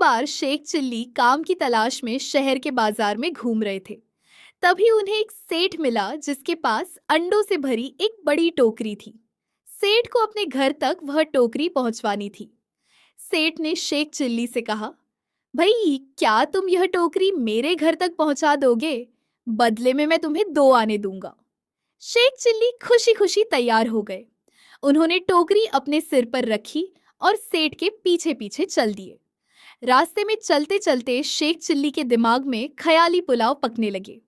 बार Sheikh chilli काम की तलाश में शहर के बाजार में घूम रहे थे। तभी उन्हें एक सेठ मिला जिसके पास अंडों से भरी एक बड़ी टोकरी थी। सेठ को अपने घर तक वह टोकरी पहुंचवानी थी। सेठ ने शेख चिल्ली से कहा, भाई क्या तुम यह टोकरी मेरे घर तक पहुंचा दोगे? बदले में मैं तुम्हें 2 आने दूंगा। शेख चिल्ली खुशी खुशी तैयार हो गए। उन्होंने टोकरी अपने सिर पर रखी और सेठ के पीछे पीछे चल दिए। रास्ते में चलते चलते शेख चिल्ली के दिमाग में ख्याली पुलाव पकने लगे।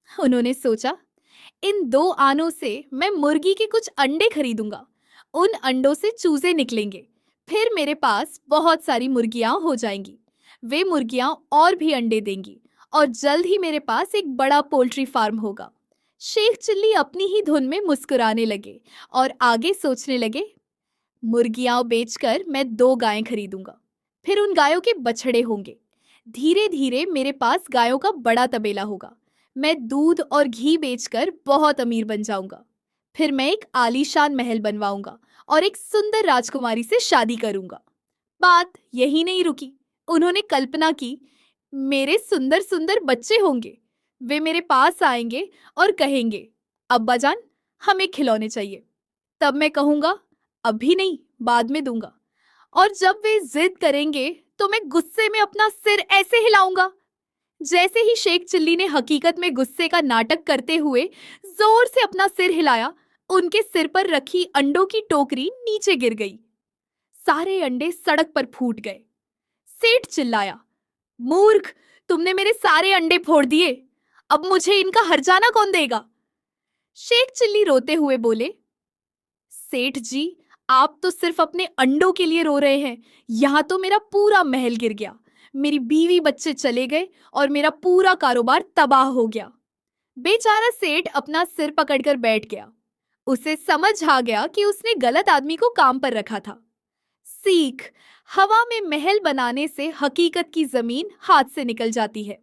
उन्होंने सोचा, इन 2 आनों से मैं मुर्गी के कुछ अंडे खरीदूंगा। उन अंडों से चूजे निकलेंगे। फिर मेरे पास बहुत सारी मुर्गियां हो जाएंगी। वे मुर्गियां और भी अंडे देंगी और जल्द ही मेरे पास एक बड़ा पोल्ट्री फार्म होगा। शेख चिल्ली अपनी ही धुन में मुस्कुराने लगे और आगे सोचने लगे, मुर्गियां बेचकर मैं 2 गायें खरीदूंगा। फिर उन गायों के बछड़े होंगे। धीरे धीरे मेरे पास गायों का बड़ा तबेला होगा। मैं दूध और घी बेचकर बहुत अमीर बन जाऊंगा। फिर मैं एक आलीशान महल बनवाऊंगा और एक सुंदर राजकुमारी से शादी करूंगा। बात यही नहीं रुकी। उन्होंने कल्पना की, मेरे सुंदर सुंदर बच्चे होंगे। वे मेरे पास आएंगे और कहेंगे, अब्बा जान, हमें खिलौने चाहिए। तब मैं कहूंगा, अभी नहीं, बाद में दूंगा। और जब वे जिद करेंगे तो मैं गुस्से में अपना सिर ऐसे हिलाऊंगा। जैसे ही शेख चिल्ली ने हकीकत में गुस्से का नाटक करते हुए जोर से अपना सिर हिलाया, उनके सिर पर रखी अंडों की टोकरी नीचे गिर गई। सारे अंडे सड़क पर फूट गए। सेठ चिल्लाया, मूर्ख, तुमने मेरे सारे अंडे फोड़ दिए। अब मुझे इनका हर्जाना कौन देगा? शेख चिल्ली रोते हुए बोले, सेठ जी, आप तो सिर्फ अपने अंडों के लिए रो रहे हैं। यहाँ तो मेरा पूरा महल गिर गया, मेरी बीवी बच्चे चले गए और मेरा पूरा कारोबार तबाह हो गया। बेचारा सेठ अपना सिर पकड़कर बैठ गया। उसे समझ आ गया कि उसने गलत आदमी को काम पर रखा था। सीख, हवा में महल बनाने से हकीकत की जमीन हाथ से निकल जाती है।